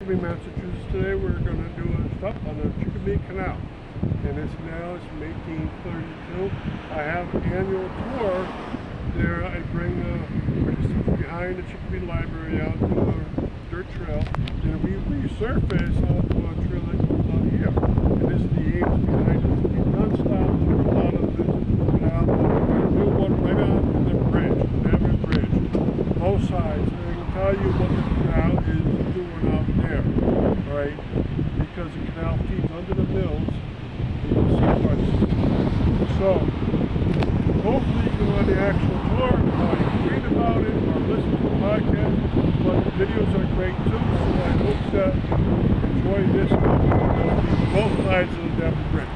Massachusetts. Today we're going to do a stop on the Chicopee Canal, and this canal is from 1832. I have an annual tour there. I bring behind the Chicopee Library out to a dirt trail, and we resurface onto a trail that goes out here. And this is the aims behind it. It's non-stop for a lot of visits to the canal. We're going to do one right on the bridge, the Davitt Bridge, both sides. And I can tell you what the canal is doing out there, right? Because the canal feeds under the mills, you can see parts. So, hopefully you can go on the actual tour, or you can read about it, or listen to the podcast, but the videos are great too, so I hope that you enjoy this one. Both sides of the Davitt Bridge.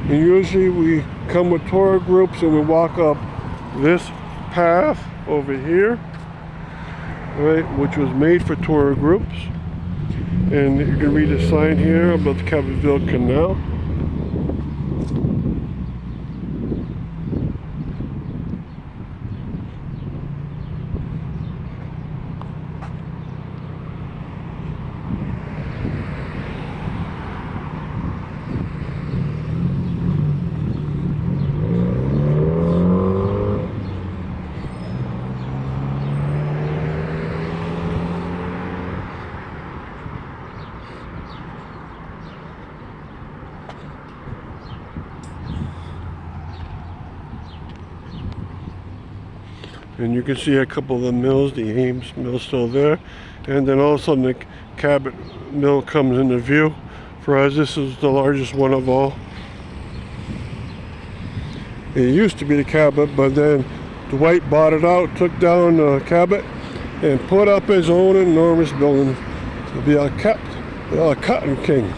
And usually we come with tour groups and we walk up this path over here, right, which was made for tour groups. And you can read the sign here about the Chicopee Canal. And you can see a couple of the mills, the Ames mill still there. And then all of a sudden the Cabot mill comes into view. For us, this is the largest one of all. It used to be the Cabot, but then Dwight bought it out, took down Cabot, and put up his own enormous building to be a cotton king.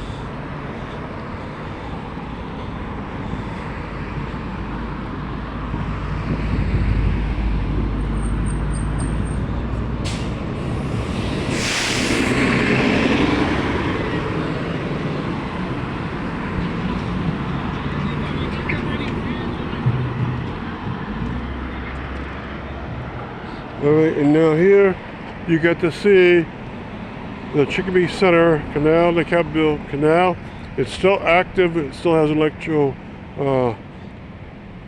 Alright, and now here you get to see the Chicopee Center Canal, the Chicopee Canal. It's still active. It still has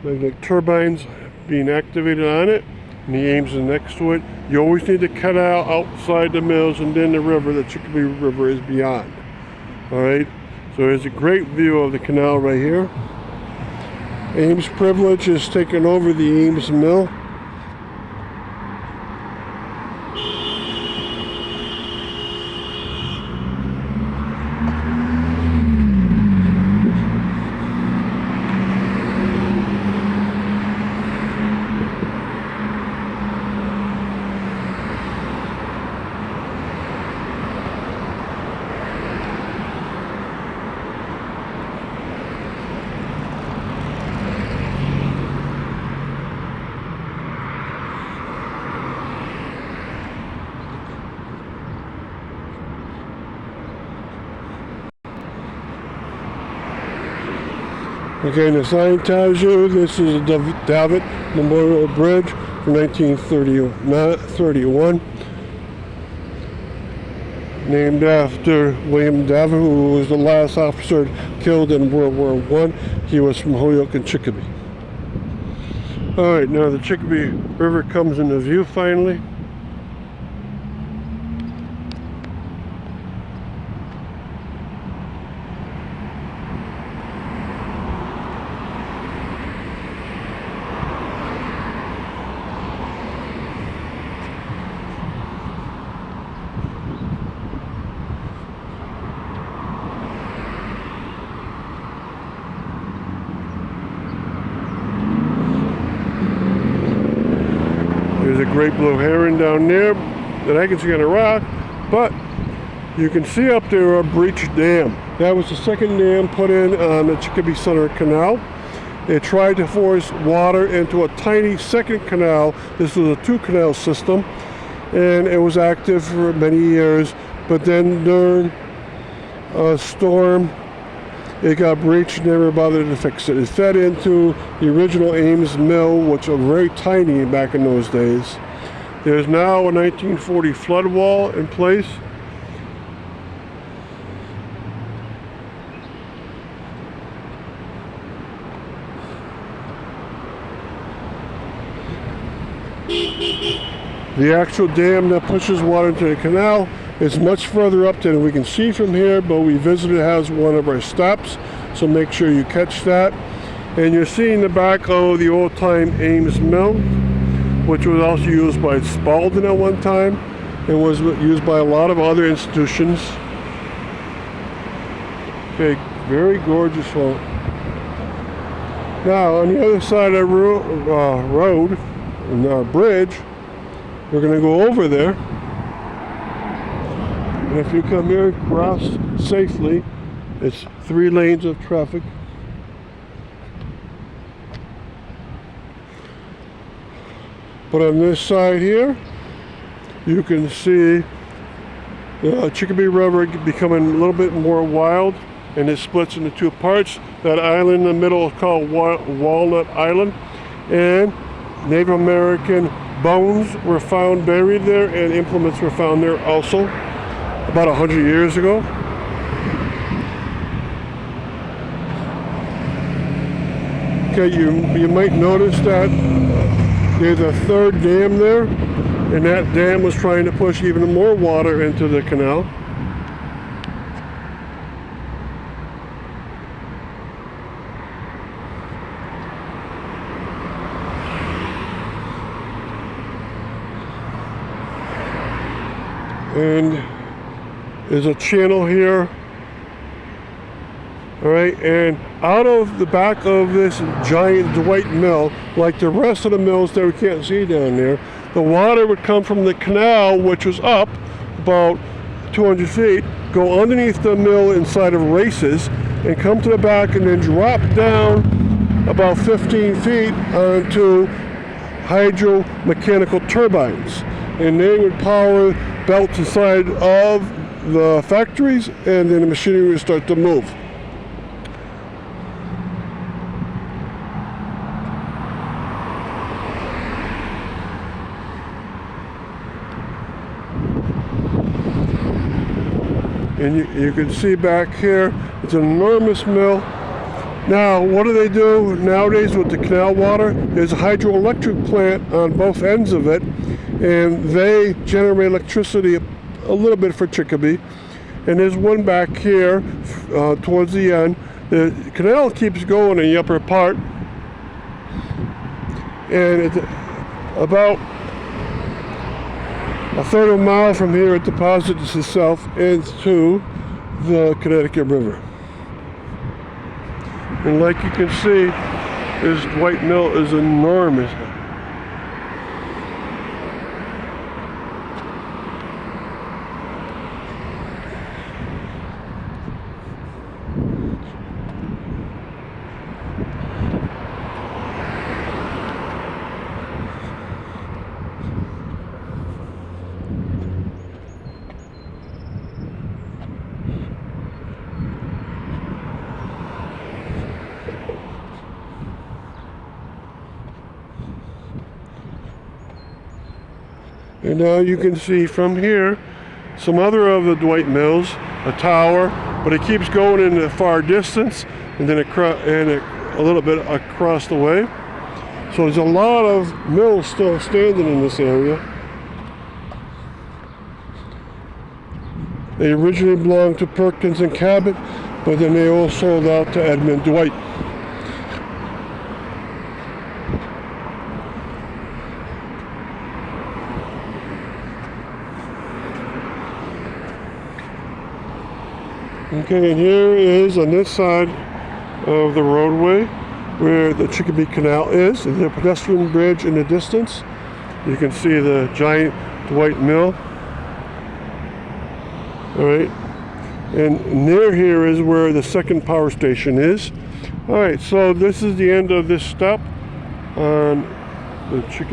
magnetic turbines being activated on it, and the Ames is next to it. You always need the canal outside the mills, and then the river, the Chicopee River, is beyond. Alright, so there's a great view of the canal right here. Ames Privilege is taking over the Ames Mill. Okay, and the sign tells you this is a Davitt Memorial Bridge from 1931, named after William Davitt, who was the last officer killed in World War I. He was from Holyoke and Chicopee. Alright, now the Chicopee River comes into view finally. There's a great blue heron down there that I can see on a rock, but you can see up there a breached dam. That was the second dam put in on the Chicopee Center Canal. It tried to force water into a tiny second canal. This was a 2-canal system, and it was active for many years. But then during a storm, it got breached and never bothered to fix it. It fed into the original Ames Mill, which was very tiny back in those days. There's now a 1940 flood wall in place. The actual dam that pushes water into the canal is much further up than we can see from here, but we visited has one of our stops, so make sure you catch that. And you're seeing the back of the old-time Ames Mill, which was also used by Spalding at one time and was used by a lot of other institutions. Okay, very gorgeous one. Now on the other side of the road, in our bridge, we're going to go over there. And if you come here across safely, it's 3 lanes of traffic. But on this side here, you can see the Chicopee River becoming a little bit more wild, and it splits into 2 parts. That island in the middle is called Walnut Island, and Native American bones were found buried there, and implements were found there also about 100 years ago. Okay, you might notice that there's a 3rd dam there, and that dam was trying to push even more water into the canal. And there's a channel here. All right, and out of the back of this giant Davitt mill, like the rest of the mills that we can't see down there, the water would come from the canal, which was up about 200 feet, go underneath the mill inside of races, and come to the back and then drop down about 15 feet onto hydro-mechanical turbines. And they would power belts inside of the factories, and then the machinery would start to move. And you can see back here, it's an enormous mill. Now, what do they do nowadays with the canal water? There's a hydroelectric plant on both ends of it, and they generate electricity a little bit for Chicopee. And there's one back here towards the end. The canal keeps going in the upper part, and it's about a 1/3 of a mile from here. It deposits itself into the Connecticut River. And like you can see, this Davitt mill is enormous. And now you can see from here some other of the Davitt mills, a tower, but it keeps going in the far distance, and then a little bit across the way. So there's a lot of mills still standing in this area. They originally belonged to Perkins and Cabot, but then they all sold out to Edmund Davitt. Okay, and here is on this side of the roadway where the Chicopee Canal is. There's a pedestrian bridge in the distance. You can see the giant Davitt mill. All right, and near here is where the second power station is. All right, so this is the end of this step on the Chicopee